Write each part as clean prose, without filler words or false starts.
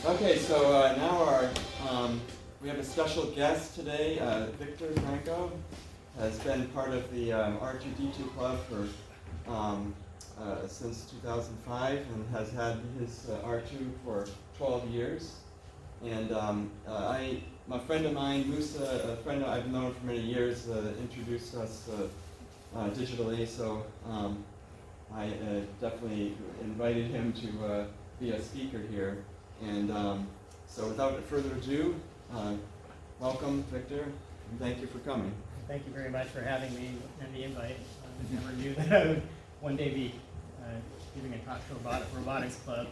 Okay, so now we have a special guest today. Victor Franco has been part of the R2D2 club for since 2005 and has had his R2 for 12 years. And my friend of mine, Musa, a friend I've known for many years, introduced us digitally. So I definitely invited him to be a speaker here. And so without further ado, welcome, Victor, and thank you for coming. Thank you very much for having me and the invite. I never knew that I would one day be giving a talk to robotics club.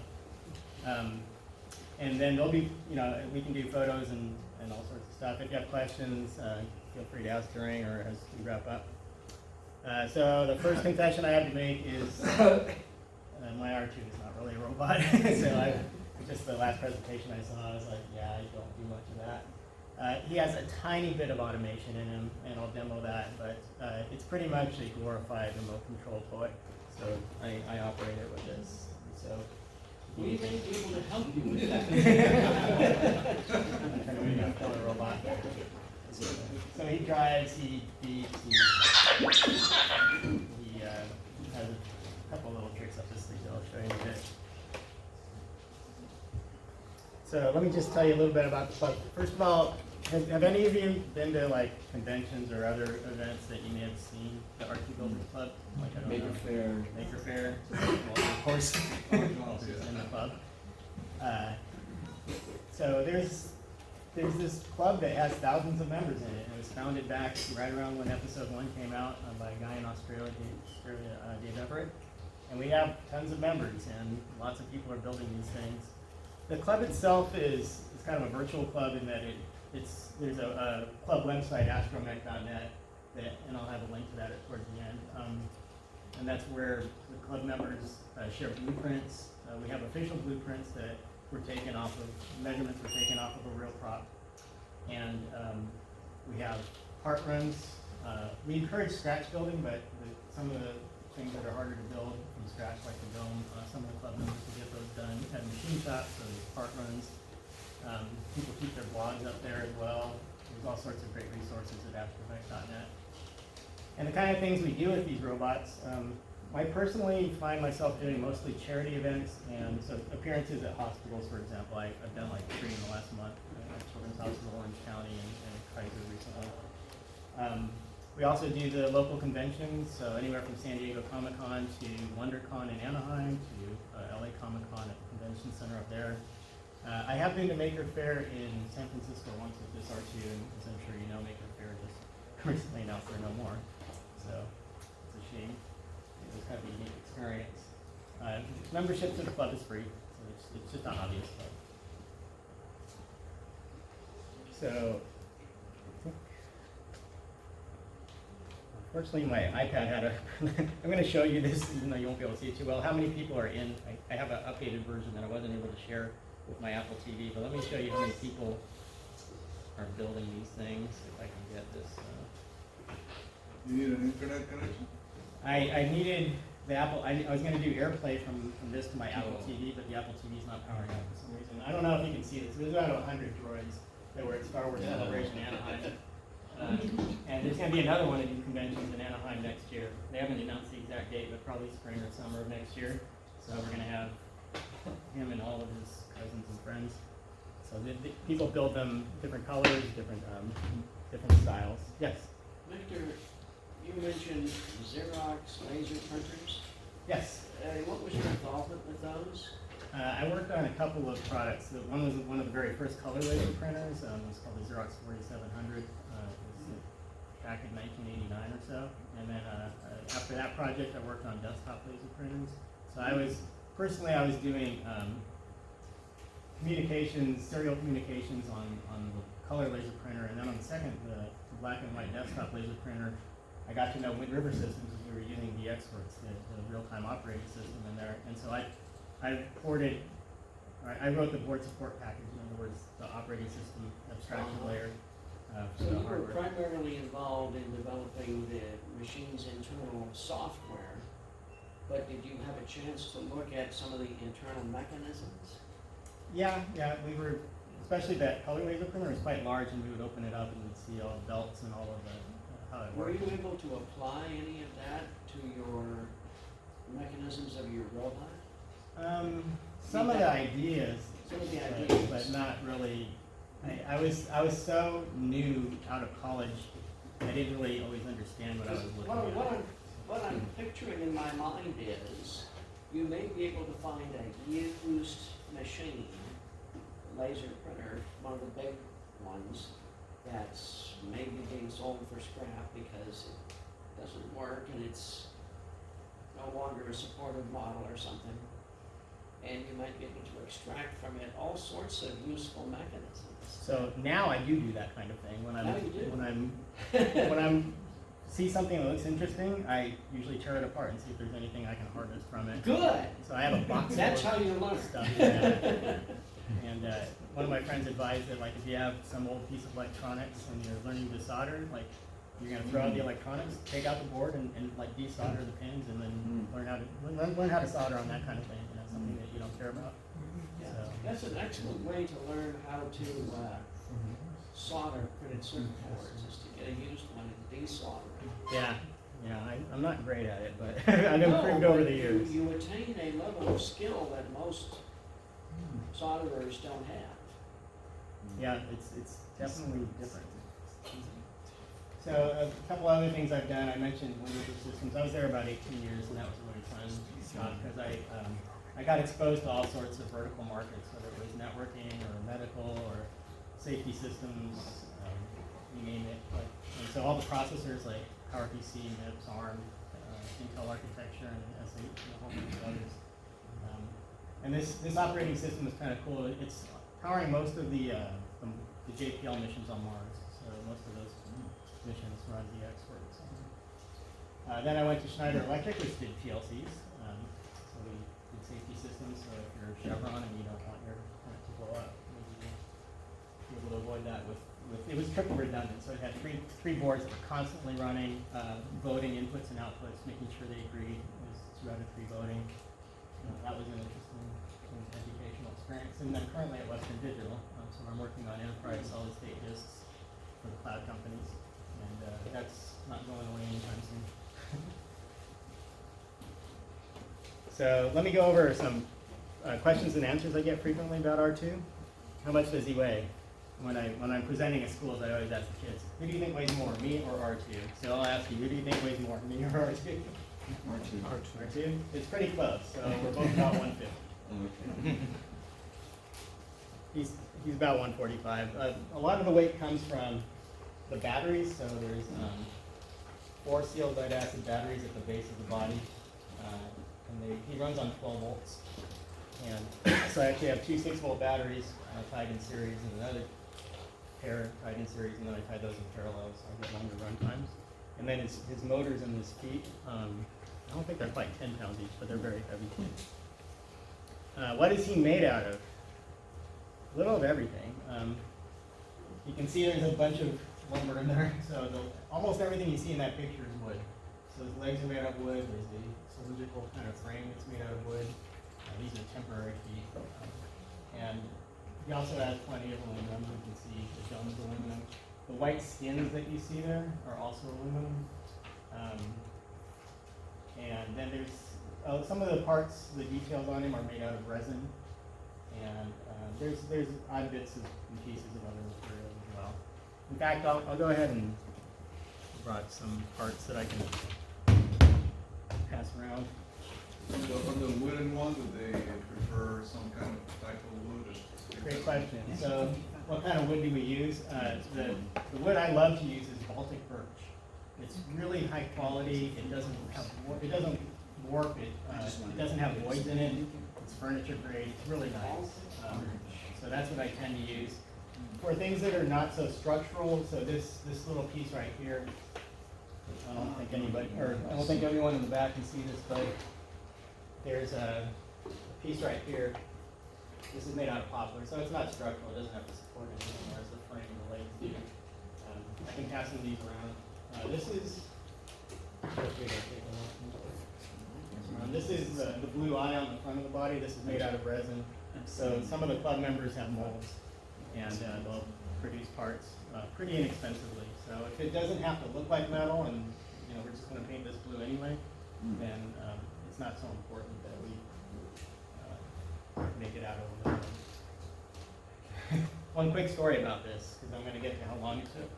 And then there'll be, we can do photos and all sorts of stuff. If you have questions, feel free to ask during or as we wrap up. So the first confession I have to make is my R2 is not really a robot. So just the last presentation I saw, I was like, yeah, I don't do much of that. He has a tiny bit of automation in him, and I'll demo that, but it's pretty much a glorified remote control toy. So I operate it with this. So we may be able to help you with that. I'm trying to build a robot. So he drives, he beats, he has a couple little tricks up his sleeve that I'll show you in a bit. So let me just tell you a little bit about the club. First of all, have any of you been to like conventions or other events that you may have seen the R2 Builders Club? Like I don't Maker know. Maker Fair. Well, of course, in the club. So there's this club that has thousands of members in it. It was founded back right around when episode 1 came out by a guy in Australia, Dave Everett. And we have tons of members, and lots of people are building these things. The club itself is kind of a virtual club in that there's a club website, astromech.net, and I'll have a link to that towards the end. And that's where the club members share blueprints. We have official blueprints that were taken off of, measurements were taken off of a real prop. And we have part runs. We encourage scratch building, but some of the things that are harder to build from scratch, like the dome, some of the club members will get those done. We have machine shops, so there's part runs. People keep their blogs up there as well. There's all sorts of great resources at astromech.net. And the kind of things we do with these robots, I personally find myself doing mostly charity events, and so appearances at hospitals, for example. I've done like 3 in the last month at Children's Hospital Orange County and Kaiser recently. We also do the local conventions, so anywhere from San Diego Comic-Con to WonderCon in Anaheim to LA Comic-Con at the Convention Center up there. I have been to Maker Faire in San Francisco once with this R2, and as I'm sure you know, Maker Faire just recently announced they're no more. So it's a shame. It was kind of a unique experience. Membership to the club is free, so it's just not obvious. But. So, unfortunately, my iPad had a. I'm going to show you this, even though you won't be able to see it too well. How many people are in? I have an updated version that I wasn't able to share with my Apple TV, but let me show you how many people are building these things. If I can get this. You need an internet connection? I needed the Apple. I was going to do AirPlay from this to my Apple TV, but the Apple TV is not powering up for some reason. I don't know if you can see this. There's about 100 droids that were at Star Wars Celebration Anaheim. And there's going to be another one of these conventions in Anaheim next year. They haven't announced the exact date, but probably spring or summer of next year. So we're going to have him and all of his cousins and friends. So the people build them different colors, different styles. Yes? Victor, you mentioned Xerox laser printers. Yes. What was your involvement with those? I worked on a couple of products. One was one of the very first color laser printers. It was called the Xerox 4700. It was back in 1989 or so. And then after that project, I worked on desktop laser printers. So I was doing communications, serial communications on the color laser printer. And then on the second, the black and white desktop laser printer, I got to know Wind River Systems as we were using the experts, the real-time operating system in there. And so I wrote the board support package, in other words, the operating system abstraction layer for So the you were hardware. primarily involved in developing the machine's internal software, but did you have a chance to look at some of the internal mechanisms? Yeah, we were, especially that color laser printer was quite large, and we would open it up and we'd see all the belts and all of the, how it Were worked. you able to apply any of that to your mechanisms of your robot? Some of the ideas, Some of the ideas. but not really. I was so new out of college, I didn't really always understand what I was looking at. What I'm picturing in my mind is, you may be able to find a used machine, laser printer, one of the big ones, that's maybe being sold for scrap because it doesn't work and it's no longer a supportive model or something. And you might be able to extract from it all sorts of useful mechanisms. So now I do that kind of thing when Now you do. when I'm see something that looks interesting, I usually tear it apart and see if there's anything I can harvest from it. Good. So I have a box That's full how of you learn. stuff. Yeah. And one of my friends advised that, like, if you have some old piece of electronics and you're learning to solder, like, you're gonna throw out the electronics, take out the board and like desolder the pins, and then learn how to solder on that kind of thing. You know, something that you don't care about. Yeah, So. that's an excellent way to learn how to solder printed circuit boards, is to get a used one and desolder it. Yeah, I'm not great at it, but I've improved over the years. You attain a level of skill that most solderers don't have. Yeah, it's definitely different. So a couple other things I've done, I mentioned Windows systems. I was there about 18 years, and that was a really fun job because I got exposed to all sorts of vertical markets, whether it was networking or medical or safety systems, you name it. And so all the processors like PowerPC, MIPS, ARM, Intel architecture, and S8, and a whole bunch of others. And this operating system is kind of cool. It's powering most of the JPL missions on Mars. So most of those missions run DX works. Then I went to Schneider Electric, which did PLCs. So we did safety systems. So if you're Chevron and you don't want your plant to blow up, you'd be able to avoid that with it was triple redundant. So it had three boards that were constantly running, voting inputs and outputs, making sure they agreed. It was 2 out of 3 voting. That was an interesting educational experience. And then currently at Western Digital, so I'm working on enterprise solid state disks for the cloud companies. And that's not going away anytime soon. So let me go over some questions and answers I get frequently about R2. How much does he weigh? When I'm presenting at schools, I always ask the kids, who do you think weighs more, me or R2? So I'll ask you, who do you think weighs more, me or R2? R2? It's pretty close, so we're both about 150. Okay. He's about 145. A lot of the weight comes from the batteries, so there's 4 sealed lead acid batteries at the base of the body, and he runs on 12 volts. And so I actually have 2 6-volt batteries tied in series and another pair tied in series, and then I tie those in parallel so I get longer run times. And then his motors and his feet, I don't think they're quite 10 pounds each, but they're very heavy. What is he made out of? A little of everything. You can see there's a bunch of lumber in there, so almost everything you see in that picture is wood. So his legs are made out of wood, there's a cylindrical kind of frame that's made out of wood. These are temporary feet. And he also has plenty of aluminum. You can see the dome's aluminum. The white skins that you see there are also aluminum. And then there's some of the parts, the details on him are made out of resin. And there's odd bits and pieces of other materials as well. In fact, I'll go ahead and brought some parts that I can pass around. On the wooden one, do they prefer some kind of type of wood? Great question. So, what kind of wood do we use? The wood I love to use is Baltic birch. It's really high quality. It doesn't warp. It doesn't have voids in it. It's furniture grade. It's really nice. So that's what I tend to use for things that are not so structural. So this little piece right here. I don't think everyone in the back can see this, but there's a piece right here. This is made out of poplar, so it's not structural. It doesn't have to support anything, whereas the frame and the legs do. I can pass some of these around. This is the blue eye on the front of the body. This is made out of resin. So some of the club members have molds, and they'll produce parts pretty inexpensively. So if it doesn't have to look like metal, and we're just going to paint this blue anyway, then it's not so important that we make it out of aluminum. One quick story about this, because I'm going to get to how long it took.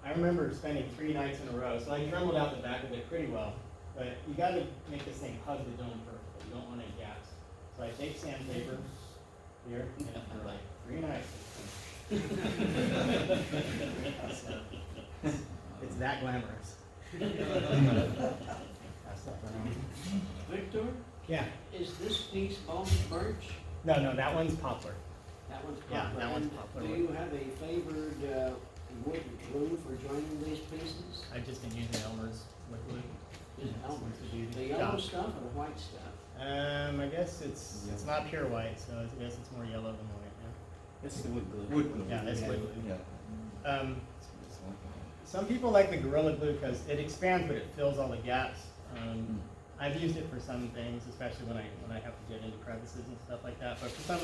I remember spending 3 nights in a row, so I dremeled out the back of it pretty well. But you got to make this thing hug the dome perfectly. You don't want any gaps. So I take sandpaper here, and for like 3 nights. It's that glamorous. Pass that around. Victor, Yeah. is this piece all birch? No, that one's poplar. That one's Yeah, poplar. that one's And poplar. Do you have a favored wood glue for joining these pieces? I've just been using Elmer's wood glue. Is it Elmer's? To do The yellow job. stuff or the white stuff? I guess it's not pure white, so I guess it's more yellow than white. This is the wood glue. Wood glue. Yeah, that's wood glue. Yeah. Some people like the Gorilla Glue because it expands, but it fills all the gaps. I've used it for some things, especially when I have to get into crevices and stuff like that. But for some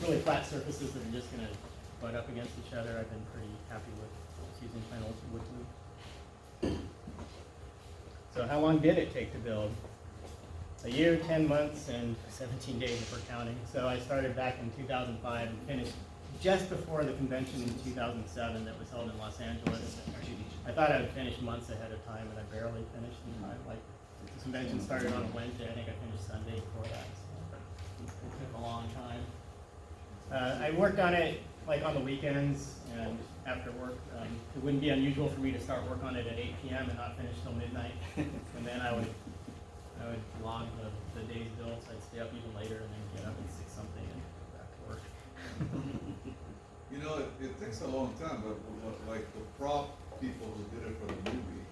really flat surfaces that are just going to butt up against each other, I've been pretty happy with just using plain old wood glue. So how long did it take to build? A year, 10 months, and 17 days if we're counting. So I started back in 2005 and finished just before the convention in 2007 that was held in Los Angeles. I thought I would finish months ahead of time, and I barely finished in time. Like, the convention started on a Wednesday. I think I finished Sunday before that. So it took a long time. I worked on it like on the weekends and after work. It wouldn't be unusual for me to start work on it at 8 p.m. and not finish till midnight. And then I would log the day's build, so I'd stay up even later and then get up at 6 something and go back to work. It takes a long time, but like the prop people who did it for the movie,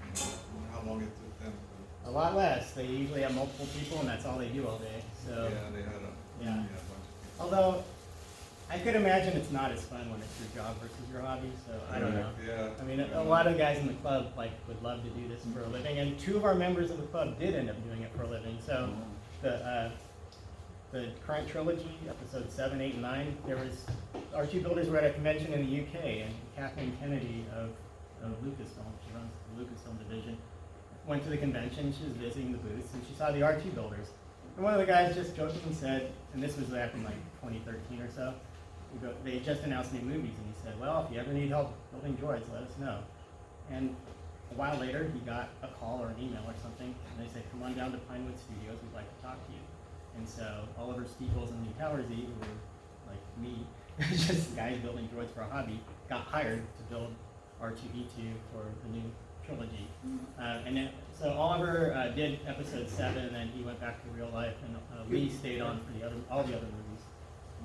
how long it took them to. A lot less. They usually have multiple people, and that's all they do all day. So, Yeah, they had a Yeah. bunch of people. although I could imagine it's not as fun when it's your job versus your hobby. So I don't know. Yeah. I mean, a lot of guys in the club would love to do this for a living, and 2 of our members of the club did end up doing it for a living. So the current trilogy, episodes 7, 8, and 9, there was our 2 builders were at a convention in the UK, and Kathleen Kennedy of Lucasfilm, she runs the Lucasfilm division, went to the convention. She was visiting the booths, and she saw the R2 builders. And one of the guys just jokingly said, and this was back in like 2013 or so, they just announced new movies, and he said, well, if you ever need help building droids, let us know. And a while later, he got a call or an email or something, and they said, come on down to Pinewood Studios, we'd like to talk to you. And so Oliver Steeples and Lee Towersy, who were like me, just guys building droids for a hobby, got hired to build R2-D2 for the new trilogy. So Oliver did episode 7, and then he went back to real life, and Lee stayed on for all the other movies.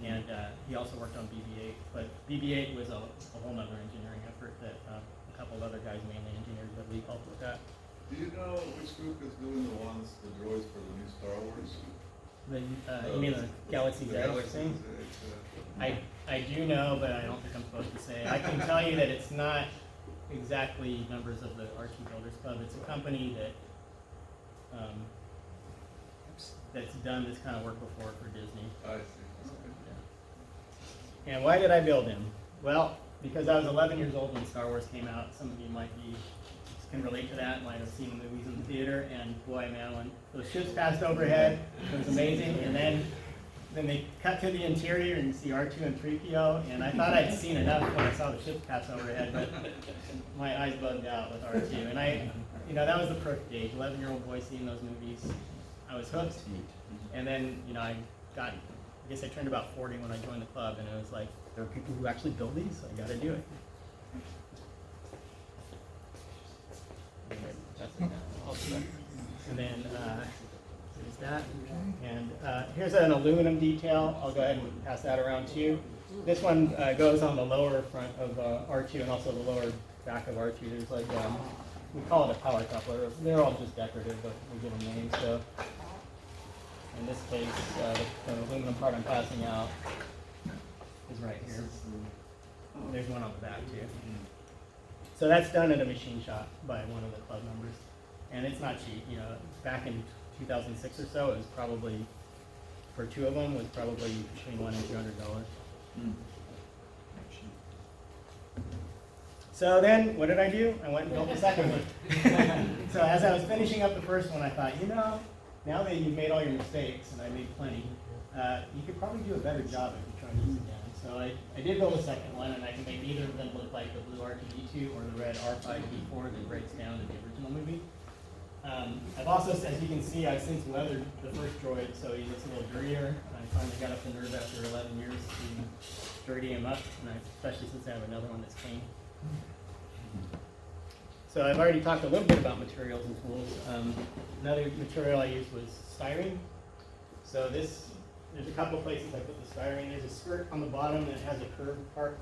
And he also worked on BB-8, but BB-8 was a whole other engineering effort that a couple of other guys mainly engineered, but Lee helped with that. Do you know which group is doing the droids for the new Star Wars? You mean the Galaxy's The Edge Galaxy's thing? Edge, I do know, but I don't think I'm supposed to say. I can tell you that it's not exactly members of the R2 Builders Club. It's a company that's done this kind of work before for Disney. I see. And why did I build him? Well, because I was 11 years old when Star Wars came out. Some of you can relate to that, might have seen the movies in the theater, and boy, man, when those ships passed overhead, it was amazing. And then they cut to the interior and you see R2 and 3PO, and I thought I'd seen enough when I saw the ships pass overhead, but my eyes bugged out with R2. And that was the perfect age, 11-year-old boy seeing those movies. I was hooked. And then, I guess I turned about 40 when I joined the club, and it was like, there are people who actually build these, so I gotta do it. And then here's that. And here's an aluminum detail. I'll go ahead and pass that around to you. This one goes on the lower front of R2 and also the lower back of R2. There's like, we call it a power coupler. They're all just decorative, but we give them names. So in this case, the aluminum part I'm passing out is right here. There's one on the back too. So that's done at a machine shop by one of the club members. And it's not cheap. Back in 2006 or so, it was probably for 2 of them was probably between $100 and $200. So then, what did I do? I went and built the second one. So as I was finishing up the first one, I thought, you know, now that you've made all your mistakes, and I made plenty, you could probably do a better job if you try these again. So I did build a second one, and I can make either of them look like the blue R2D2 or the red R5D4 that breaks down in the original movie. I've also, as you can see, I've since weathered the first droid, so he looks a little dirtier. I finally got up the nerve after 11 years to dirty him up, and especially since I have another one that's clean. So I've already talked a little bit about materials and tools. Another material I used was styrene. So there's a couple places I put the styrene. There's a skirt on the bottom that has a curved part.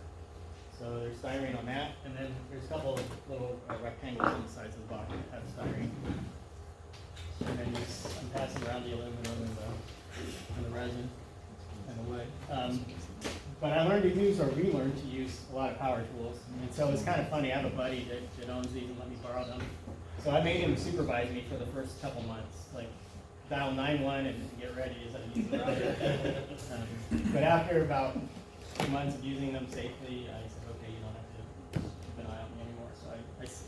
So there's styrene on that. And then there's a couple of little rectangles on the sides of the box that have styrene. And then I'm passing around the aluminum and the resin and the wood. But I learned to use, or relearned to use, a lot of power tools. And so it's kind of funny, I have a buddy that owns these and let me borrow them. So I made him supervise me for the first couple months, like dial 9-1 and get ready as I use them. But after about 2 months of using them safely, I said, okay, you don't have to keep an eye on me anymore. So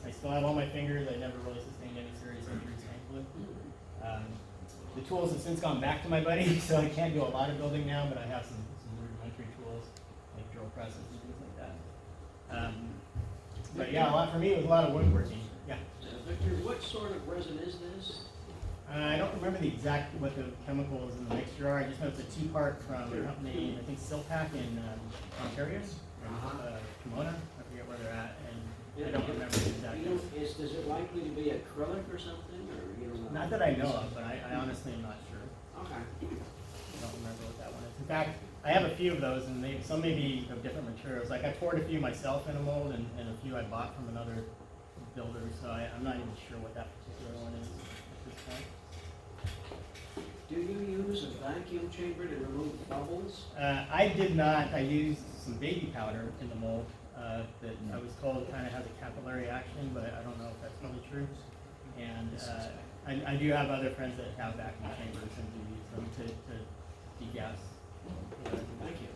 I still have all my fingers. I never really sustained any serious injuries, thankfully. The tools have since gone back to my buddy, so I can't do a lot of building now, but I have some rudimentary tools, like drill presses and things like that. But yeah, for me, it was a lot of woodworking. Yeah. Victor, what sort of resin is this? I don't remember what the chemicals in the mixture are. I just know it's a 2-part from a company, I think Silpack in Ontario, Kimona. I forget where they're at, and I don't remember the exact. Is it likely to be acrylic or something, or you don't know? Not that I know of, but I honestly am not sure. Okay. I don't remember what that one is. In fact, I have a few of those, and some may be of different materials. Like I poured a few myself in a mold, and a few I bought from another builder, so I'm not even sure what that particular one is at this point. Do you use a vacuum chamber to remove bubbles? I did not. I used some baby powder in the mold that I was told kind of has a capillary action, but I don't know if that's really true. And I do have other friends that have vacuum chambers and do use them to degas. Thank you.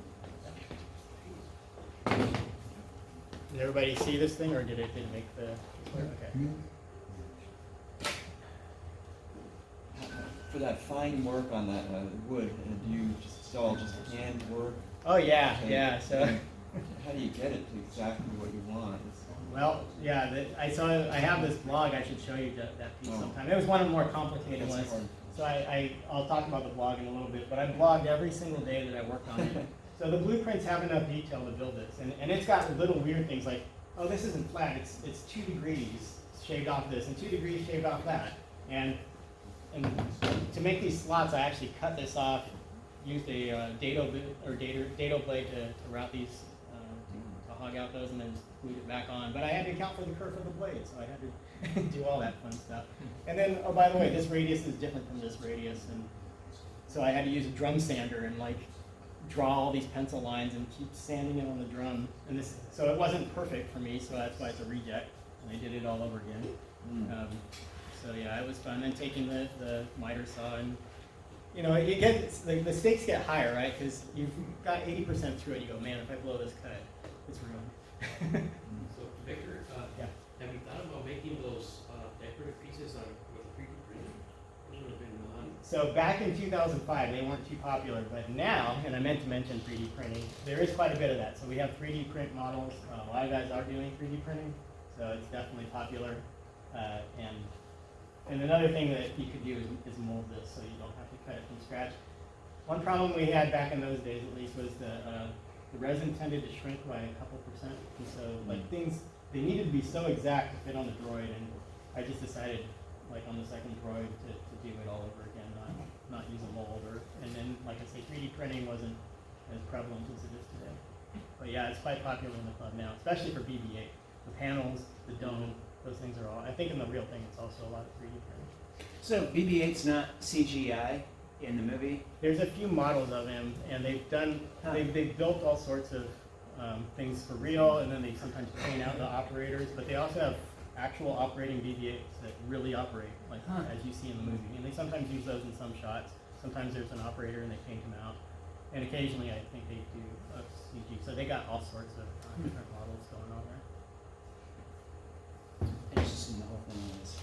Did everybody see this thing, or did it make the? Okay. For that fine work on that wood, do you all just hand work? Oh yeah, Okay. yeah. So. How do you get it to exactly what you want? Well, yeah. I have this blog. I should show you that piece sometime. It was one of the more complicated ones. So I'll talk about the blog in a little bit. But I blogged every single day that I worked on it. So the blueprints have enough detail to build this, and it's got little weird things like, oh, this isn't flat. It's 2 degrees shaved off this, and 2 degrees shaved off that, and to make these slots, I actually cut this off, used a dado blade to route these, to hog out those, and then glued it back on. But I had to account for the curve of the blade, so I had to do all that fun stuff. And then, oh, by the way, this radius is different from this radius, and so I had to use a drum sander and draw all these pencil lines and keep sanding it on the drum. And so it wasn't perfect for me, so that's why it's a reject, and I did it all over again. So yeah, it was fun. And taking the miter saw, and it gets the stakes get higher, right? Because you've got 80% through it. You go, man, if I blow this cut, it's ruined. So Victor, Yeah. have you thought about making those decorative pieces with a 3D printer? Those would have been So back in 2005, they weren't too popular, but now, and I meant to mention 3D printing, there is quite a bit of that. So we have 3D print models. A lot of guys are doing 3D printing, so it's definitely popular. And another thing that you could do is mold this, so you don't have to cut it from scratch. One problem we had back in those days, at least, was the resin tended to shrink by a couple %. And so, they needed to be so exact to fit on the droid, and I just decided, on the second droid, to do it all over again, not use a mold. And then, like I say, 3D printing wasn't as prevalent as it is today. But yeah, it's quite popular in the club now, especially for BB-8. The panels, the dome, those things are all, I think in the real thing, it's also a lot of 3D printing. So BB-8's not CGI in the movie? There's a few models of him, and they've built all sorts of things for real, and then they sometimes clean out the operators, but they also have actual operating BB-8s that really operate, as you see in the movie. And they sometimes use those in some shots. sometimes there's an operator and they paint them out. And occasionally I think they do a CG. So they got all sorts of different models going on there. Interesting, the whole thing is.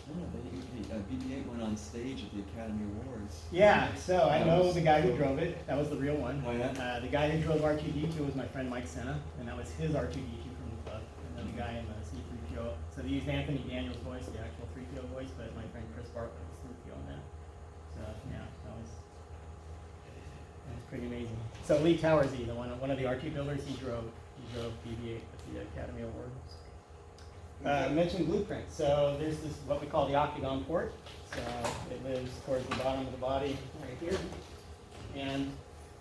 Yeah, BB-8 went on stage at the Academy Awards. Yeah, so I know the guy who drove it. That was the real one. Oh, yeah? The guy who drove R2-D2 was my friend Mike Senna, and that was his R2-D2 from the club. And then the guy in the C-3PO. So they used Anthony Daniels' voice, the actual 3PO voice, but my friend Chris Bartlett was 3PO in that. So yeah, that was pretty amazing. So Lee Towersy, one of the R2 builders, he drove BB-8 at the Academy Awards. I mentioned blueprint. So there's this what we call the octagon port. So it lives towards the bottom of the body right here. And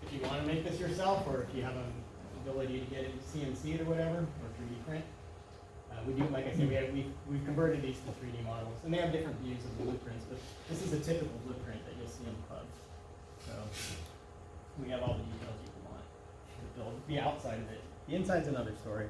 if you want to make this yourself, or if you have an ability to get it CNC'd or whatever, or 3D print, we do, like I said, we've converted these to 3D models, and they have different views of the blueprints, but this is a typical blueprint that you'll see in the club. So we have all the details you can want to build the outside of it. The inside's another story.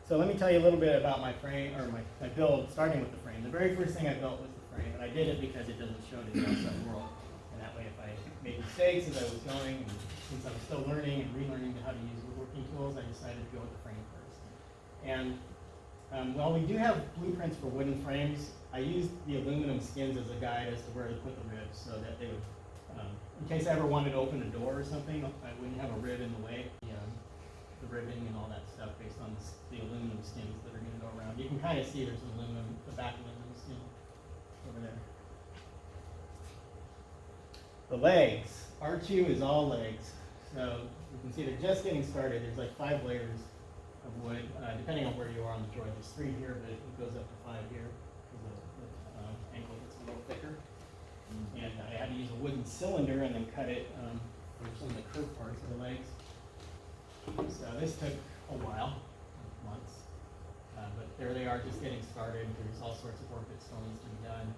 So let me tell you a little bit about my frame, or my build, starting with the frame. The very first thing I built was the frame, and I did it because it doesn't show to the outside world. And that way, if I made mistakes as I was going, and since I was still learning and relearning how to use woodworking tools, I decided to go with the frame first. And while we do have blueprints for wooden frames, I used the aluminum skins as a guide as to where to put the ribs, so that they would, in case I ever wanted to open a door or something, I wouldn't have a rib in the way. The ribbing and all that stuff based on the aluminum skins that are going to go around. You can kind of see there's the back aluminum skin over there. The legs. R2 is all legs. So you can see they're just getting started. There's like 5 layers of wood, depending on where you are on the droid. There's 3 here, but it goes up to 5 here because the ankle gets a little thicker. And I had to use a wooden cylinder and then cut it for some of the curved parts of the legs. So this took a while, months, but there they are, just getting started. There's all sorts of work that still needs to be done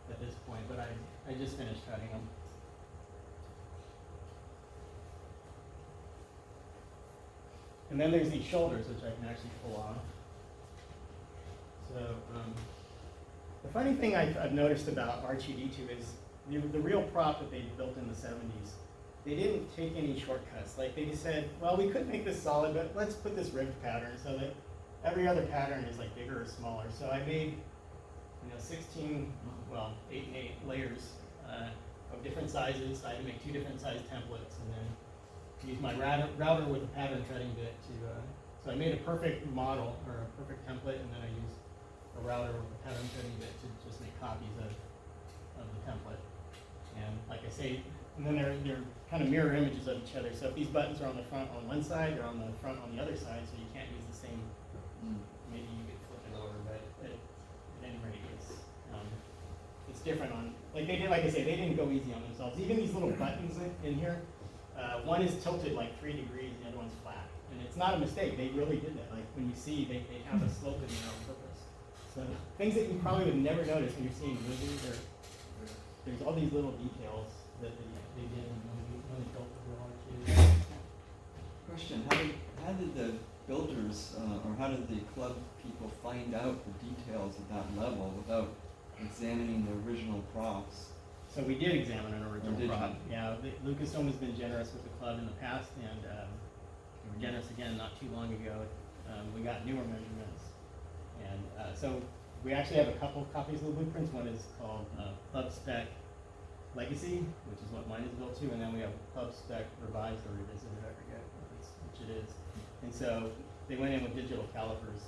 at this point, but I just finished cutting them. And then there's these shoulders, which I can actually pull off. So the funny thing I've noticed about R2-D2 is the real prop that they built in the 70s. They didn't take any shortcuts. Like they just said, well, we could make this solid, but let's put this ribbed pattern so that every other pattern is like bigger or smaller. So I made, 8 and 8 layers of different sizes. I had to make 2 different size templates, and then use my router with a pattern cutting bit to. So I made a perfect model or a perfect template, and then I used a router with a pattern cutting bit to just make copies of the template. And like I say. And then they're kind of mirror images of each other. So if these buttons are on the front on one side, they're on the front on the other side, so you can't use the same. Maybe you could flip it over, but at any rate, it's different on. Like they did, like I say, they didn't go easy on themselves. Even these little buttons in here, one is tilted like 3 degrees, the other one's flat, and it's not a mistake. They really did that. Like when you see, they have a slope in there on purpose. So things that you probably would never notice when you're seeing movies, there's all these little details that they did when they built the real R2. Question, how did the builders, or how did the club people find out the details at that level without examining the original props? So we did examine an original did prop. you? Yeah, Lucasfilm has been generous with the club in the past, and they were generous again not too long ago. We got newer measurements. And so we actually have a couple copies of the blueprints. One is called Club Spec Legacy, which is what mine is built to, and then we have Club Spec Revised or Revisited, I forget which it is. And so they went in with digital calipers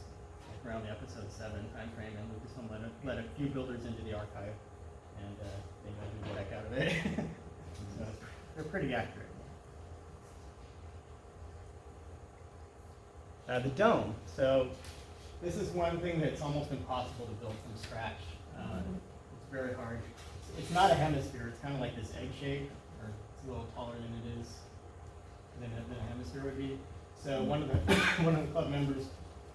like around the episode 7 time frame, and Lucasfilm let a few builders into the archive, and they measured the heck out of it. So they're pretty accurate. The dome. So this is one thing that's almost impossible to build from scratch. It's very hard. It's not a hemisphere. It's kind of like this egg shape, or it's a little taller than it is than a hemisphere would be. So one of the club members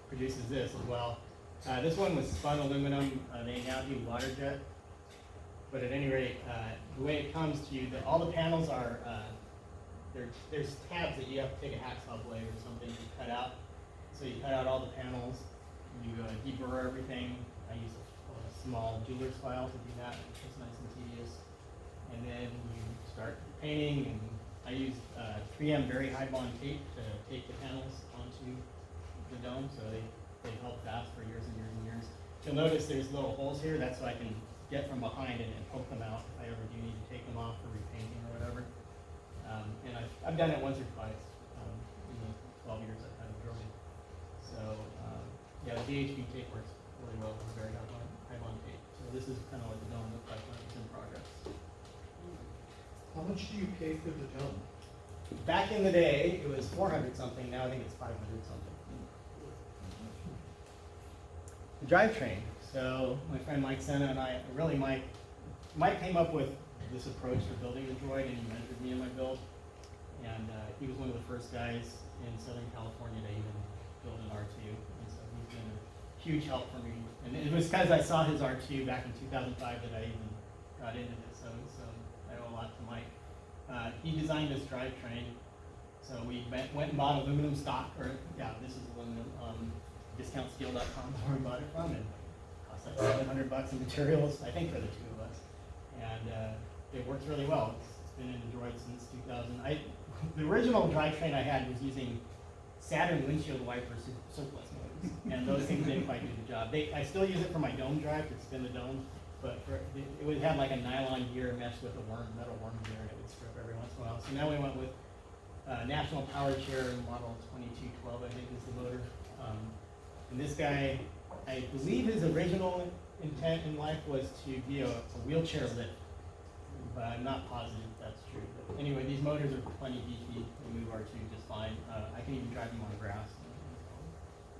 produces this as well. This one was spun aluminum. They now do water jet. But at any rate, the way it comes to you, all the panels are there's tabs that you have to take a hacksaw blade or something to cut out. So you cut out all the panels. You deburr everything. I use a small jeweler's file to do that, which is nice and tedious. and then you start painting, and I use 3M very high bond tape to tape the panels onto the dome, so they held fast for years and years and years. You'll notice there's little holes here, that's so I can get from behind and poke them out if I ever do need to take them off for repainting or whatever. And I've done it once or twice in the 12 years I've had a drawing. So yeah, the DHB tape works really well with very high bond tape. So this is kind of what the dome looks like when it's in progress. How much do you pay for the dome? Back in the day, it was 400 something. Now I think it's 500 something. The drivetrain. So my friend Mike Senna and I, really Mike came up with this approach for building the droid, and he mentored me in my build. And he was one of the first guys in Southern California to even build an R2. And so he's been a huge help for me. And it was because I saw his R2 back in 2005 that I even got into this. So I owe a lot to Mike. He designed this drivetrain. So we went and bought aluminum stock, or yeah, this is aluminum, discountsteel.com where we bought it from, and it cost like $700 in materials, I think, for the two of us. And it works really well. It's been in the droid since 2000. The original drivetrain I had was using Saturn windshield wiper surplus motors, and those things didn't quite do the job. I still use it for my dome drive to spin the dome, but it would have like a nylon gear meshed with a metal worm gear, and it would strip every once in a while. So now we went with National Power Chair model 2212, I think is the motor. And this guy, I believe his original intent in life was to be a wheelchair lift, but I'm not positive if that's true. But anyway, these motors are plenty beefy. They move R2 just fine. I can even drive them on grass.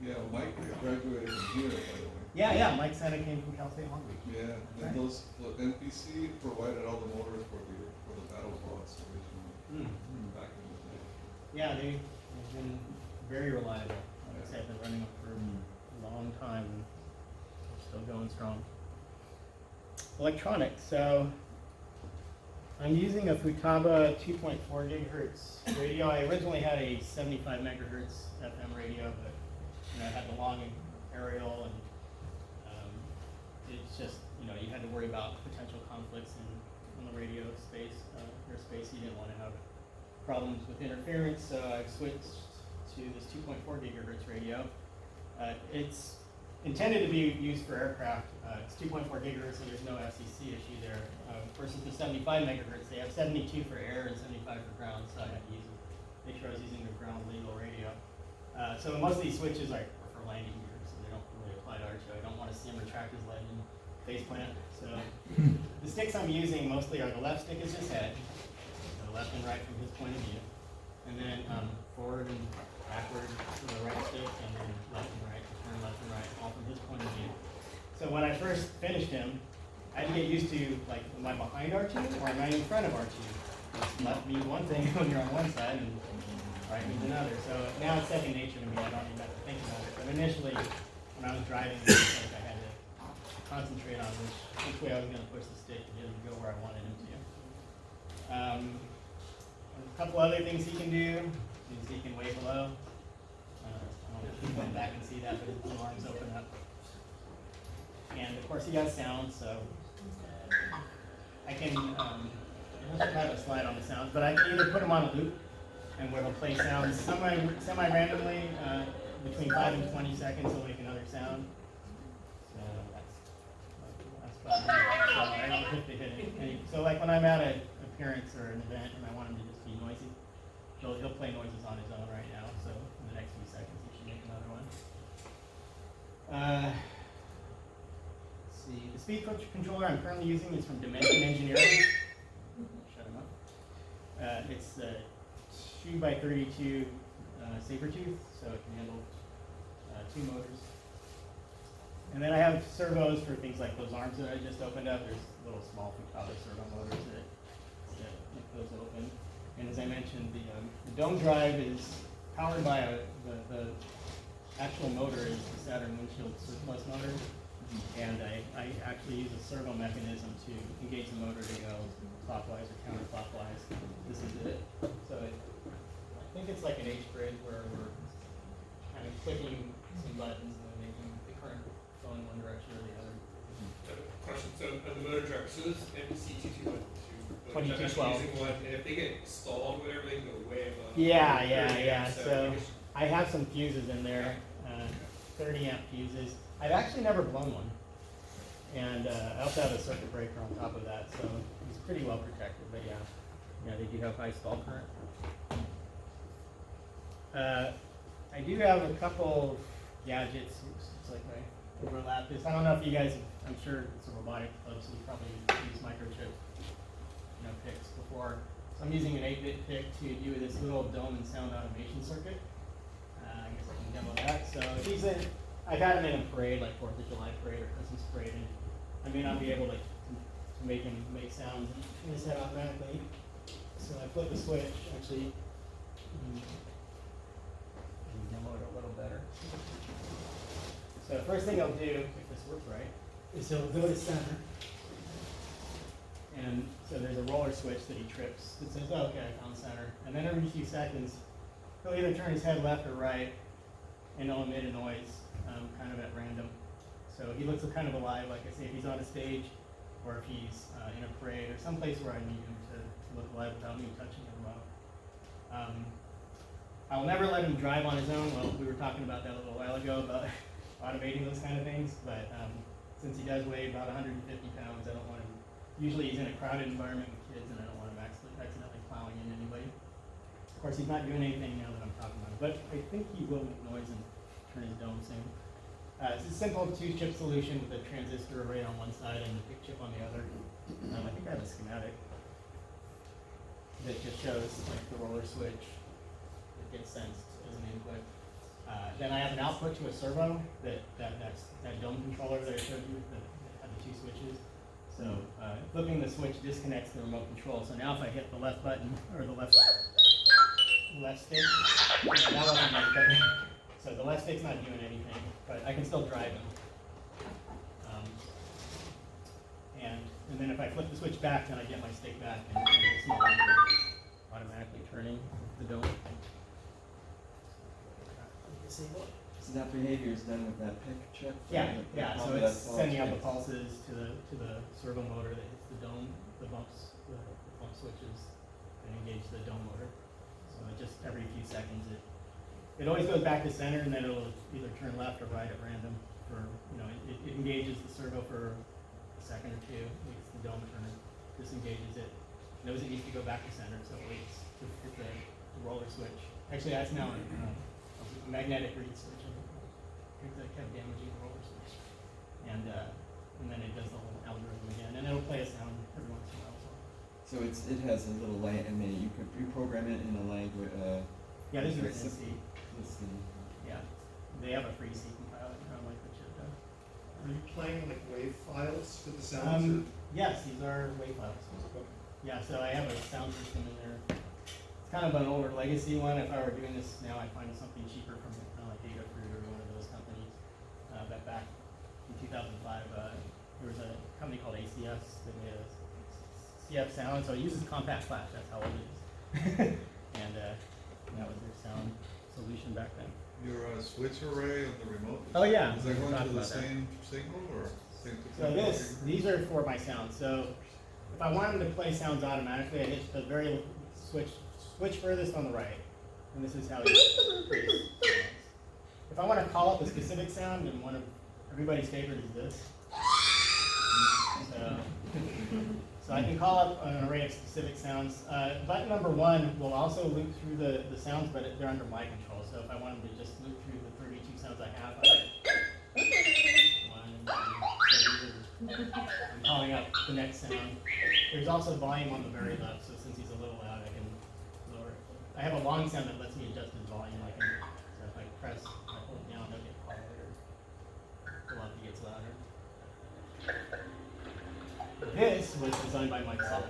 Yeah, Mike graduated from here, by the way. Yeah, Mike Senna came from Cal State Long Beach. Yeah, and those NPC provided all the motors for the battle bots originally, back in the day. Yeah, they've been very reliable. Like I said, they're running up for a long time and still going strong. Electronics. So I'm using a Futaba 2.4 gigahertz radio. I originally had a 75 megahertz FM radio, but I had the long aerial, and it's just, you had to worry about potential conflicts in the radio space, airspace. You didn't want to have problems with interference, so I've switched to this 2.4 gigahertz radio. It's intended to be used for aircraft. It's 2.4 gigahertz, so there's no FCC issue there. Versus the 75 megahertz, they have 72 for air and 75 for ground, so I had to make sure I was using the ground legal radio. So most of these switches are for landing gear, so they don't really apply to R2. I don't want to see them retract his leg in face plant. So the sticks I'm using mostly are the left stick is his head, the left and right from his point of view, and then forward and backward for the right stick, and then left and right, turn left and right, all from his point of view. So when I first finished him, I had to get used to, like, am I behind R2 or am I in front of R2? Left means one thing when you're on one side, and right means another. So now it's second nature to me. I don't even have to think about it. But initially, when I was driving, it was like I had to concentrate on which way I was going to push the stick to get him to go where I wanted him to. A couple other things he can do is he can wave hello. I don't know if you went back and see that, but his little arms open up. And of course, he has sound, so I can. I don't have a slide on the sounds, but I can either put him on a loop, and where he'll play sounds semi-randomly, between 5 and 20 seconds, he'll make another sound. So that's fun. So I don't have to hit any. So like when I'm at an appearance or an event and I want him to just be noisy, he'll play noises on his own right now. So in the next few seconds, he should make another one. Let's see. The speed controller I'm currently using is from Dimension Engineering. Shut him up. It's 2x32 saber tooth, so it can handle 2 motors. And then I have servos for things like those arms that I just opened up. There's little small Futaba servo motors that make those open. And as I mentioned, the dome drive is powered by the actual motor is the Saturn windshield surplus motor. And I actually use a servo mechanism to engage the motor to go clockwise or counterclockwise. This is it. So I think it's like an H grid where we're kind of clicking some buttons and making the current go in one direction or the other. Question, so on the motor driver, so this NPC 2212 I'm actually 2212. using one, and if they get stalled, whatever, they can go way above. Yeah, 30 yeah, amps, yeah. So I guess- I have some fuses in there, 30 amp fuses. I've actually never blown one. And I also have a circuit breaker on top of that, so it's pretty well protected, but yeah, they do have high stall current. I do have a couple gadgets, it's like my overlap this. I don't know if you guys, I'm sure it's a robotic club, so you probably used microchip picks before. So I'm using an 8-bit pick to do this little dome and sound automation circuit. I guess I can demo that. So I've had him in a parade, like 4th of July parade or Christmas parade, and I may not be able to make him make sounds in his head automatically. So I flip the switch, actually, demo it a little better. So the first thing I'll do, if this works right, is he'll go to center. And so there's a roller switch that he trips that says, oh, okay, I found center. And then every few seconds, he'll either turn his head left or right, and he'll emit a noise kind of at random. So he looks kind of alive, like I say, if he's on a stage, or if he's in a parade, or someplace where I need him to look alive without me touching him well. I will never let him drive on his own. Well, we were talking about that a little while ago, about automating those kind of things, but since he does weigh about 150 pounds, I don't want him, usually he's in a crowded environment with kids, and I don't want him accidentally plowing into anybody. Of course, he's not doing anything now that I'm talking about it, but I think he will make noise and turn his dome soon. It's a simple 2-chip solution with a transistor array on one side and a big chip on the other. I think I have a schematic that just shows like the roller switch that gets sensed as an input. Then I have an output to a servo that dome controller that I showed you that had the 2 switches. So flipping the switch disconnects the remote control. So now if I hit the left button or the left stick, that wasn't much better. So the left stick's not doing anything, but I can still drive him. And then if I flip the switch back, then I get my stick back, and it's no longer automatically turning the dome. Disable it. So that behavior is done with that pick chip? Yeah, The yeah. So pump it's that's all sending out the changed. pulses to the servo motor that hits the dome, the bumps, the pump switches, and engage the dome motor. So it just every few seconds it always goes back to center, and then it'll either turn left or right at random. For it engages the servo for a second or two, makes the dome turn, disengages it, knows it needs to go back to center, so it waits to hit the roller switch. Actually, that's now a magnetic reed switch. I think that kept damaging the roller switch, and then it does the whole algorithm again, and it'll play a sound every once in a while. So it has a little you can reprogram it in a language. Yeah, this is very written in C. simple. Let's see. Yeah, they have a free C compiler, like the chip does. Are you playing like wave files for the sounds? Yes, these are WAV files. Yeah, so I have a sound system in there. It's kind of an older legacy one. If I were doing this now, I'd find something cheaper from like Datafruit or one of those companies. But back in 2005, there was a company called ACS that made a CF sound. So it uses compact flash. That's how old it is. And that was their sound solution back then. Your switch array on the remote? Oh, yeah. Is that We going talked to the about that. same signal or same So these are for my sounds. So if I want them to play sounds automatically, I hit the very switch furthest on the right, and this is how you plays sounds. If I want to call up a specific sound, and one of everybody's favorite is this. So I can call up an array of specific sounds. Button number 1 will also loop through the sounds, but they're under my control. So if I want them to just loop through the 32 sounds I have, I'm calling up the next sound. There's also volume on the very left, so since he's a little loud, I can lower it. I have a long sound that lets me adjust his volume. So if I press, I hold it down, it'll get quieter. Pull up, he gets louder. This was designed by myself.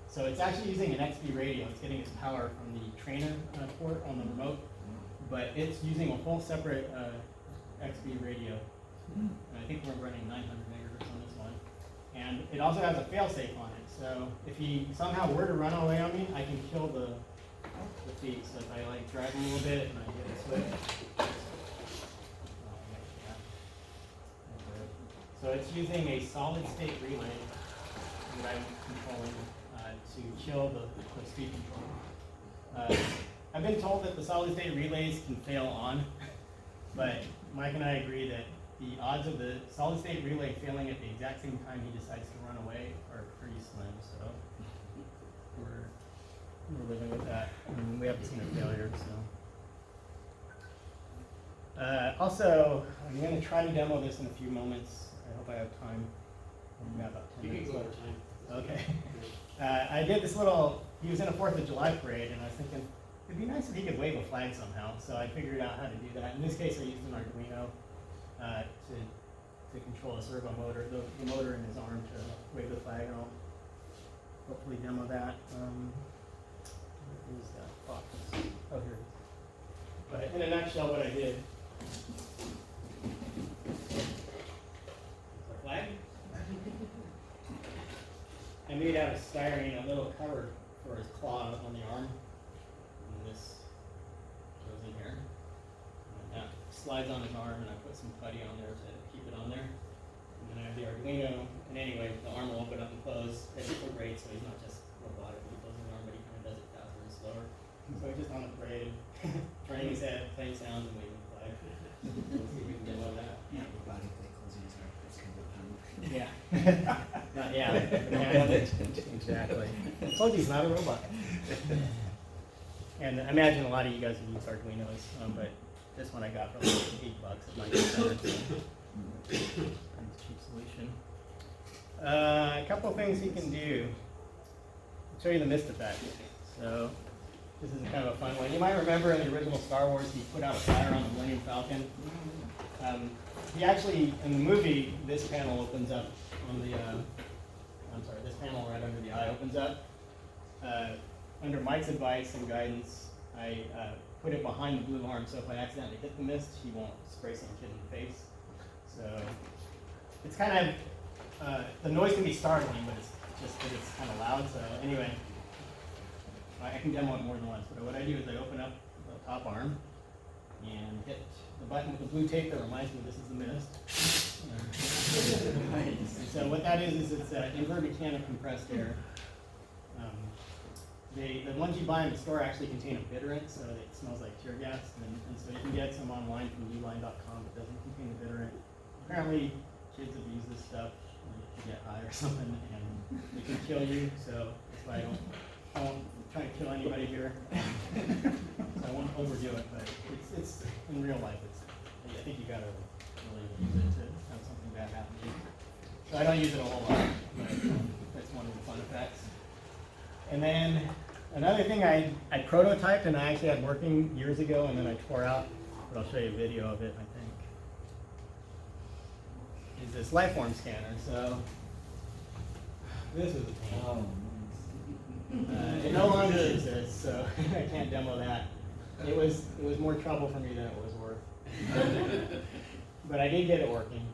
So it's actually using an XB radio. It's getting its power from the trainer port on the remote, but it's using a whole separate XB radio. And I think we're running 900 megahertz on this one. And it also has a failsafe on it. So if he somehow were to run away on me, I can kill the feed. So if I like drive a little bit and I hit a switch. So it's using a solid state relay that I'm controlling to kill the speed control. I've been told that the solid state relays can fail on, but Mike and I agree that the odds of the solid state relay failing at the exact same time he decides to run away are pretty slim, so we're living with that. And we haven't seen a failure, so. Also, I'm going to try to demo this in a few moments. I hope I have time. We've got about 10 You can minutes go over left. time. Okay. I did this little, he was in a 4th of July parade, and I was thinking, it'd be nice if he could wave a flag somehow, so I figured out how to do that. In this case, I used an Arduino to control a servo motor, the motor in his arm to wave the flag, and I'll hopefully demo that. Where is that box? Oh, here it is. But in a nutshell, what I did. A flag? I made out of styrene a little cover for his claw on the arm. And this goes in here. And that slides on his arm, and I put some putty on there to keep it on there. And then I have the Arduino, and anyway, the arm will open up and close at different rates, so he's not just robotically closing the arm, but he kind of does it faster and slower. So he's just on the parade, turning his head, playing sounds, and waving the flag. Let's see if we can demo that. Yeah, robotically closing his arm, that's kind of fun. Yeah. Exactly. I told you he's not a robot. And I imagine a lot of you guys have used Arduinos, but this one I got for like $8 at my center. Cheap solution. A couple of things he can do. I'll show you the mist effect. So this is kind of a fun one. You might remember in the original Star Wars, he put out a fire on the Millennium Falcon. He actually, in the movie, this panel opens up on the, this panel right under the eye opens up. Under Mike's advice and guidance, I put it behind the blue arm, so if I accidentally hit the mist, he won't spray some kid in the face. So it's kind of, the noise can be startling, but it's just that it's kind of loud. So anyway, I can demo it more than once. But what I do is I open up the top arm and hit the button with the blue tape that reminds me this is the mist. And so what that is it's inverted can of compressed air. The ones you buy in the store actually contain a bitterant, so it smells like tear gas, and so you can get some online from uline.com. It doesn't contain the bitterant. Apparently, kids have used this stuff to get high or something, and it can kill you. So that's why I won't try to kill anybody here. So I won't overdo it, but it's in real life. I think you gotta really use it to have something bad happen to you. So I don't use it a whole lot, but that's one of the fun effects. And then another thing I prototyped and I actually had working years ago, and then I tore out, but I'll show you a video of it, I think, is this lifeform scanner. So this is a pain. It no longer exists, so I can't demo that. It was more trouble for me than it was worth. But I did get it working.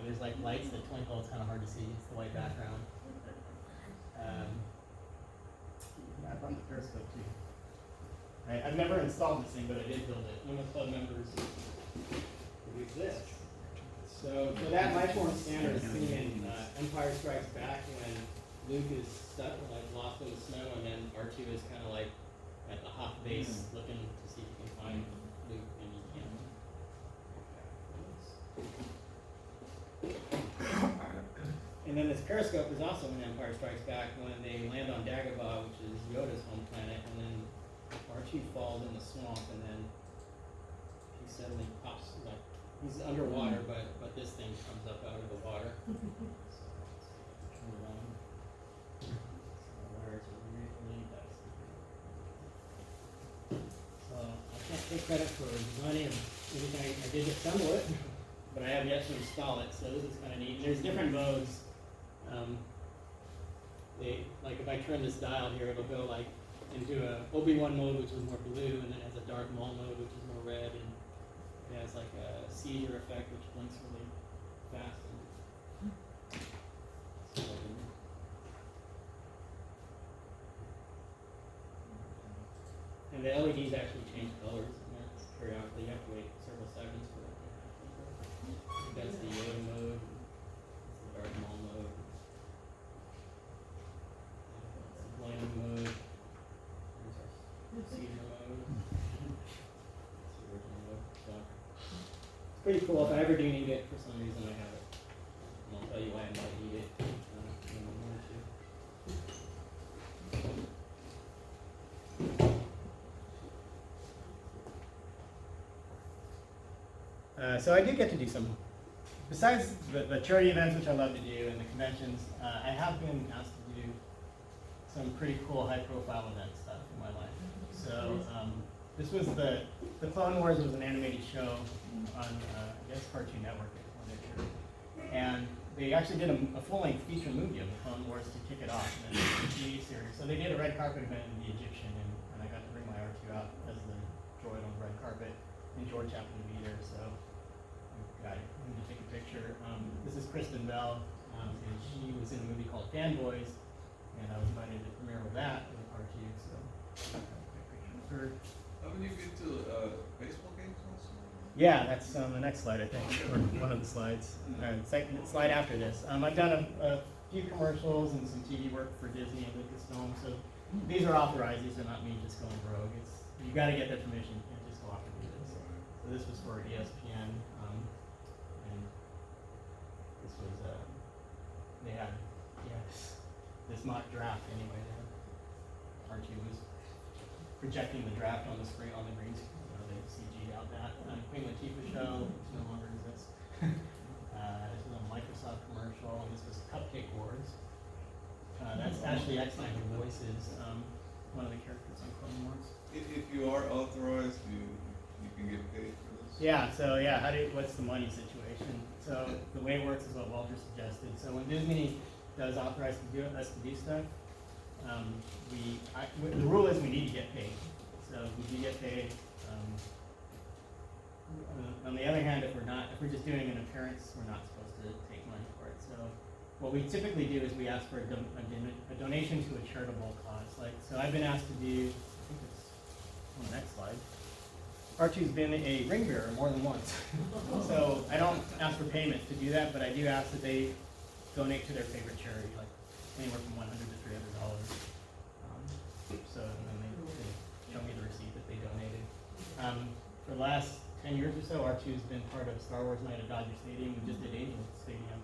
There's like lights that twinkle. It's kind of hard to see. It's the white background. I brought the periscope too. I've never installed this thing, but I did build it. One of the club members use this. So for that lifeform scanner is seen in Empire Strikes Back when Luke is stuck, like lost in the snow, and then R2 is kind of like at the Hoth base looking to see if he can find Luke, and he can't. And then this periscope is also in Empire Strikes Back when they land on Dagobah, which is Yoda's home planet, and then R2 falls in the swamp, and then he suddenly pops, like, he's underwater, but this thing comes up out of the water. Turn it on. So I can't take credit for designing everything. I did assemble it, but I have yet to install it, so this is kind of neat. And there's different modes. Like if I turn this dial here, it'll go like into a Obi-Wan mode, which is more blue, and then it has a Darth Maul mode, which is more red, and it has like a seizure effect, which blinks really fast. And the LEDs actually change colors periodically. You have to wait several seconds for it to happen. That's the Yoda mode. That's the Darth Maul mode. That's the Blame pretty cool. If I ever do need it, for some reason I have it. And I'll tell you why I might need it in a moment or two. So I do get to do some, besides the charity events, which I love to do, and the conventions, I have been asked to do some pretty cool high-profile event stuff in my life. So this was the Clone Wars was an animated show on, I guess, Cartoon Network, when they're sure. And they actually did a full-length feature movie of the Clone Wars to kick it off, and then a TV series. So they did a red carpet event in the Egyptian, and I got to bring my R2 out as the droid on the red carpet, and George happened to be there, so I got him to take a picture. This is Kristen Bell, and she was in a movie called Fanboys, and I was invited to premiere with that with R2, so I got a quick picture of her. Haven't you been to baseball games also? Yeah, that's on the next slide, I think, or one of the slides. Second slide after this. I've done a few commercials and some TV work for Disney and Lucasfilm, so these are authorized. These are not me just going rogue. You got to get their permission. You can't just go off and do this. So this was for ESPN, and this was they had this mock draft anyway. Archie was projecting the draft on the screen on the green screen. They CG'd out that Queen Latifah show, which no longer exists. This was a Microsoft commercial, and this was Cupcake Wars. That's Ashley Eckstein who voices one of the characters on Clone Wars. If you are authorized, you can get paid for this? Yeah, so yeah, what's the money situation? So the way it works is what Walter suggested. So when Disney does authorize us to do stuff, the rule is we need to get paid. So we do get paid. On the other hand, if we're just doing an appearance, we're not supposed to take money for it. So what we typically do is we ask for a donation to a charitable cause. So I've been asked to do, I think it's on the next slide. R2's been a ring bearer more than once. So I don't ask for payment to do that, but I do ask that they donate to their favorite charity, like anywhere from $100 to $300. So then they show me the receipt that they donated. For the last 10 years or so, R2's been part of Star Wars Night at Dodger Stadium. We just did Angel Stadium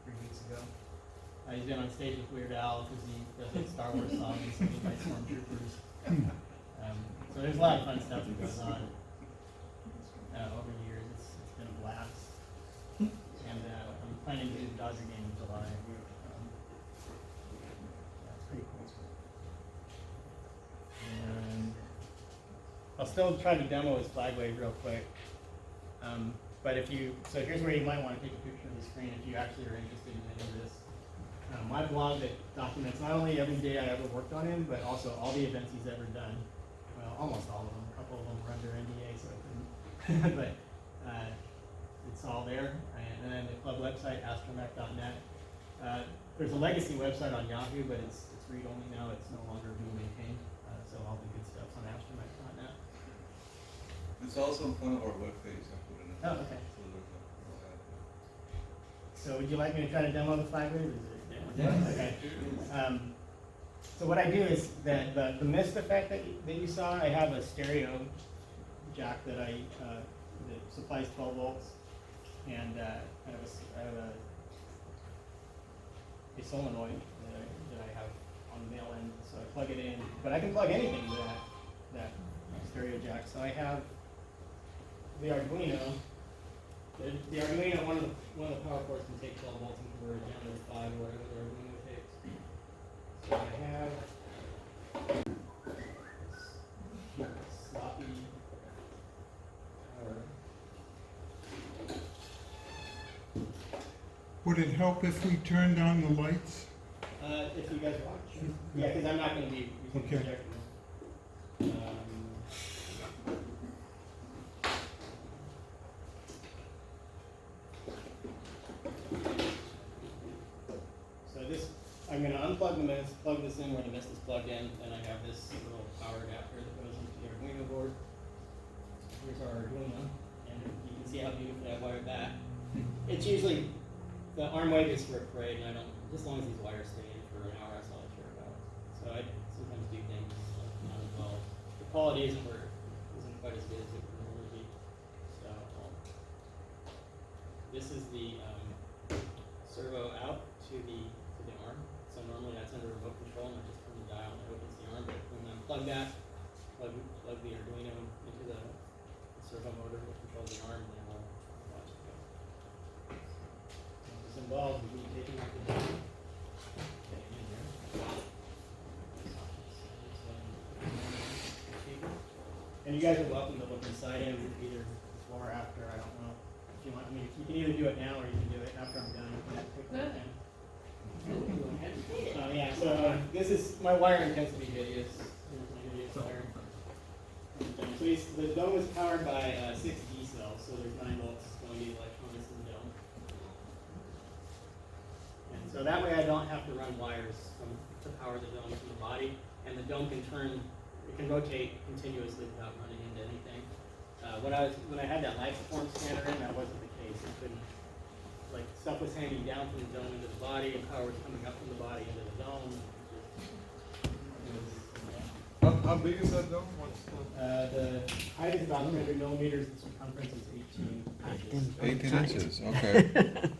3 weeks ago. He's been on stage with Weird Al because he does a Star Wars song and singing by Stormtroopers. So there's a lot of fun stuff that goes on over the years. It's been a blast. And I'm planning to do the Dodger game in July. That's pretty cool. And I'll still try to demo his flag wave real quick. But so here's where you might want to take a picture of the screen if you actually are interested in any of this. My blog that documents not only every day I ever worked on him, but also all the events he's ever done. Well, almost all of them. A couple of them were under NDA, so I couldn't. But it's all there. And then the club website, astromech.net. There's a legacy website on Yahoo, but it's read-only now. It's no longer being maintained. So all the good stuff's on astromech.net. It's also on one of our webpages. I put it in. Oh, okay. So would you like me to try to demo the flag wave? Okay. So what I do is that the mist effect that you saw, I have a stereo jack that that supplies 12 volts, and I have a solenoid that I have on the male end, so I plug it in. But I can plug anything to that stereo jack. So I have the Arduino. The Arduino, one of the power ports can take 12 volts and convert it down to 5 or whatever the Arduino takes. So I have sloppy power. Would it help if we turned on the lights? If you guys watch. Yeah, because I'm not going to be using the Okay. projector. I'm going to unplug the mist, plug this in where the mist is plugged in, and I have this little power adapter that goes into the Arduino board. Here's our Arduino, and you can see how beautifully I wired that. It's usually, the arm wave is for a parade, and as long as these wires stay in for an hour, that's all I care about. So I sometimes do things not as well. The quality isn't quite as good as it would normally be. So I'll this is the servo out to the arm. So normally that's under remote control, and I just turn the dial and it opens the arm. But when I unplug that, plug the Arduino into the servo motor that controls the arm, then I'll watch it go. This involves me taking out the dome, getting in there. And you guys are welcome to look inside him either before or after, I don't know. If you want, I mean, you can either do it now or you can do it after I'm done. You can take a look in. Yeah, so this is, my wiring tends to be hideous. So the dome is powered by 6 D cells, so there's 9 volts going to the electronics in the dome. And so that way I don't have to run wires to power the dome from the body, and the dome can turn, it can rotate continuously without running into anything. When I had that life form scanner in, that wasn't the case. It couldn't, like, stuff was hanging down from the dome into the body, and power was coming up from the body into the dome. How big is that dome? What's The height is about 300 millimeters, the circumference is 18 inches. 18 inches, okay.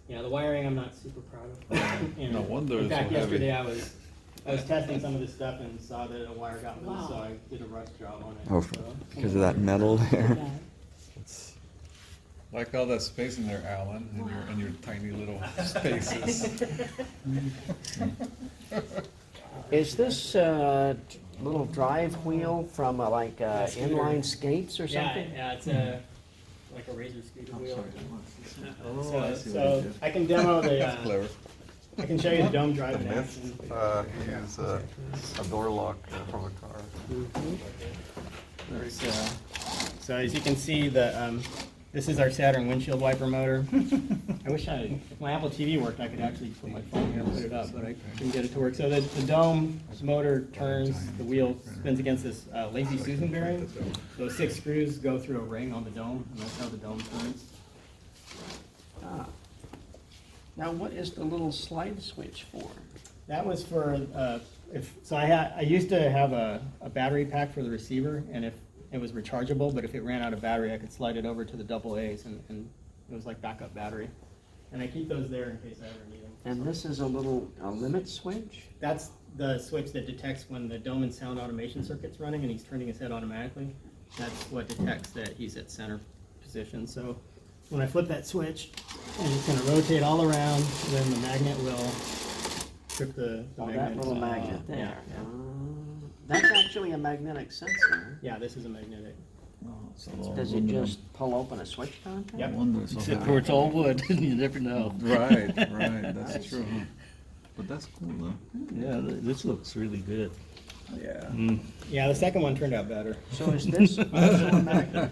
Yeah, the wiring I'm not super proud of. And No wonder in it's so fact, heavy. yesterday I was testing some of this stuff and saw that a wire got loose, so I did a rush job on it. Oh, so, because of that metal there. It's, Like all that space in there, Alan, in your tiny little spaces. Is this little drive wheel from like inline skates or something? Yeah, it's like a razor scooter wheel. Oh, I see what So you did. I can demo That's the, clever. I can show you the dome drive in action. Use a door lock from a car. So as you can see, this is our Saturn windshield wiper motor. I wish if my Apple TV worked, I could actually put my phone here and put it up, but I couldn't get it to work. So the dome motor turns, the wheel spins against this Lazy Susan bearing. Those 6 screws go through a ring on the dome, and that's how the dome turns. Ah. Now, what is the little slide switch for? That was for, I used to have a battery pack for the receiver, and if it was rechargeable, but if it ran out of battery, I could slide it over to the AA's, and it was like backup battery. And I keep those there in case I ever need them. And this is a limit switch? That's the switch that detects when the dome and sound automation circuit's running and he's turning his head automatically. That's what detects that he's at center position. So when I flip that switch, and it's going to rotate all around, then the magnet will trip the magnet. That little magnet Yeah, there. yeah. That's actually a magnetic sensor. Yeah, this is a magnetic. Does it just pull open a switch contact? Yep. Except for it's all wood, you never know. Right, that's true. But that's cool though. Yeah, this looks really good. Yeah. Yeah, the second one turned out better. So is this also a magnet?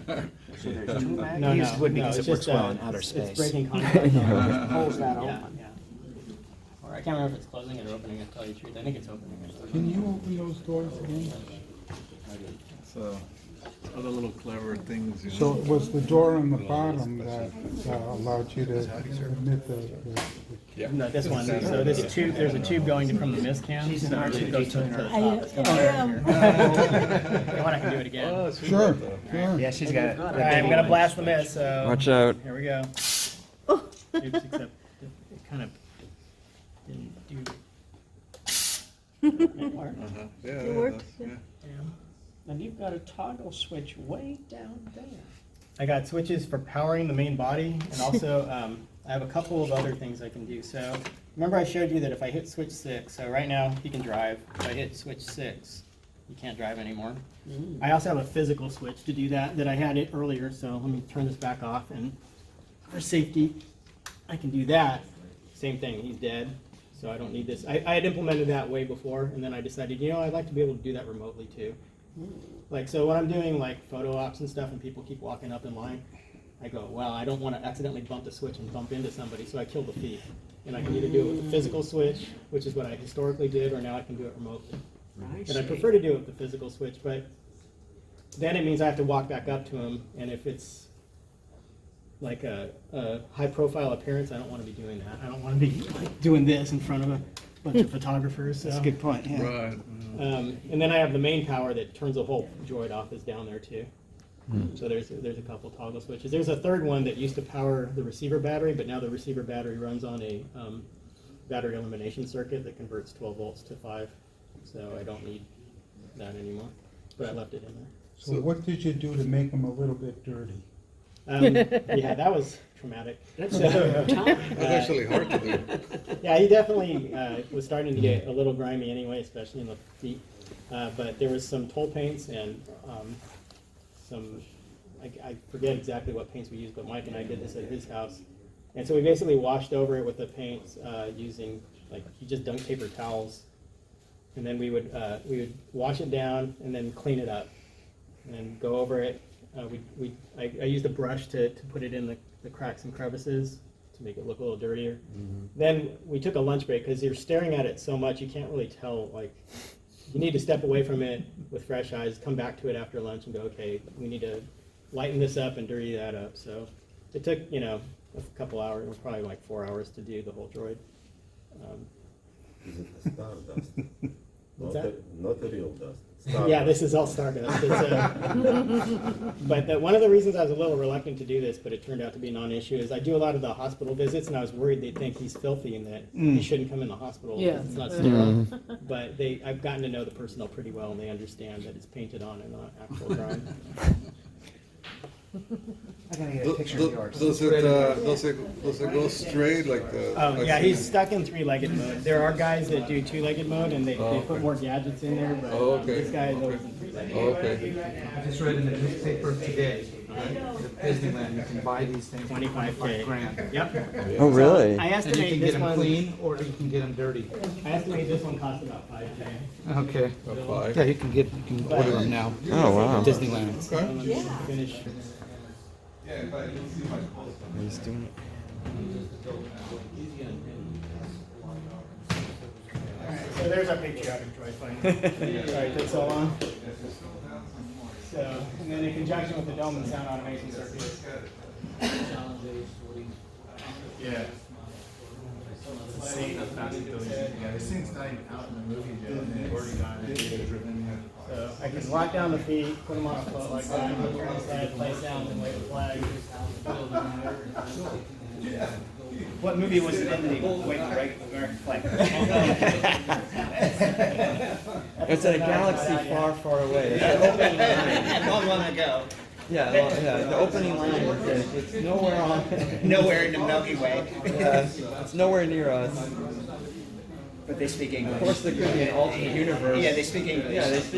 So there's 2 magnets? No, Used wood because it's it works just, well in outer It's space. breaking contact. It just pulls that Yeah, open. yeah. Or I can't remember if it's closing it or opening it, to tell you the truth. I think it's opening it. Can you open those doors again? So, other little clever things, you know. So it was the door on the bottom that allowed you to admit the Yeah. No, this one, so this tube, there's a tube going from the mist can. She's an so it R2D2 goes to the tuner. top. It's coming right here. If you want, I can do it again. Oh, sweet. Sure, sure. Yeah, she's got it. All right, I'm gonna blast the mist, so. watch out. Here we go. Oops, except it kind of didn't do. It worked. Yeah, It that worked, does, yeah. Yeah. And you've got a toggle switch way down there. I got switches for powering the main body, and also I have a couple of other things I can do. So remember I showed you that if I hit switch 6, so right now he can drive. If I hit switch 6, he can't drive anymore. I also have a physical switch to do that I had it earlier, so let me turn this back off, and for safety, I can do that. Same thing, he's dead, so I don't need this. I had implemented that way before, and then I decided, I'd like to be able to do that remotely too. Like, so when I'm doing like photo ops and stuff and people keep walking up in line, I go, well, I don't want to accidentally bump the switch and bump into somebody, so I kill the thief. And I can either do it with the physical switch, which is what I historically did, or now I can do it remotely. And I prefer to do it with the physical switch, but then it means I have to walk back up to him, and if it's like a high-profile appearance, I don't want to be doing that. I don't want to be like doing this in front of a bunch of photographers. So. That's a good point, yeah. Right. And then I have the main power that turns the whole droid off is down there too. So there's a couple toggle switches. There's a third one that used to power the receiver battery, but now the receiver battery runs on a battery elimination circuit that converts 12 volts to 5. So I don't need that anymore, but I left it in there. So what did you do to make them a little bit dirty? Yeah, that was traumatic. That's So, That's actually hard to do. yeah, he definitely was starting to get a little grimy anyway, especially in the feet. But there was some toll paints and some, I forget exactly what paints we used, but Mike and I did this at his house. And so we basically washed over it with the paints using, like, he just duct paper towels. And then we would wash it down and then clean it up and then go over it. I used a brush to put it in the cracks and crevices to make it look a little dirtier. Then we took a lunch break because you're staring at it so much you can't really tell, like, you need to step away from it with fresh eyes, come back to it after lunch and go, okay, we need to lighten this up and dirty that up. So it took, a couple hours, it was probably like 4 hours to do the whole droid. Is it the Stardust? What's Not that? not the real dust. Yeah, Stardust. this is all Stardust. But one of the reasons I was a little reluctant to do this, but it turned out to be a non-issue, is I do a lot of the hospital visits, and I was worried they'd think he's filthy and that he shouldn't come in the hospital Yeah. because it's not sterile. But I've gotten to know the personnel pretty well, and they understand that it's painted on and not actual drawing. I gotta get a picture of yours. Does it go straight like the? Oh, like yeah, the- he's stuck in 3-legged mode. There are guys that do 2-legged mode, and they put more gadgets in there, but Oh, okay. this guy is always in 3-legged. Oh, okay. I just read in the newspaper today, that Disneyland, you can buy these things for 25K. $25,000. Yep. Oh, really? I And you estimate can this get them one. clean, or you can get them dirty. I estimate this one costs about $5K. Okay. About 5. Yeah, you can order them now. Oh, wow. Disneyland. Okay. Finish. Yeah, if I didn't see my post. He's doing it. So there's our patriotic droid finally. Sorry it took so long. So, and then in conjunction with the dome and sound automation circuit. Yeah. Yeah, this thing's not even out in the movie yet, and they've already got it driven. So I can lock down the feet, put them on a foot like that, put them on the side, place down, and wave a flag. What movie was it in that he waved the right American flag? It's in a galaxy far, far away. It's the opening line. Long, long ago. Yeah, the opening line. It's nowhere on. Nowhere in the Milky Way. It's nowhere near us. But they speak English. Of course, there could be an alternate universe. Yeah, they speak English. Yeah, they speak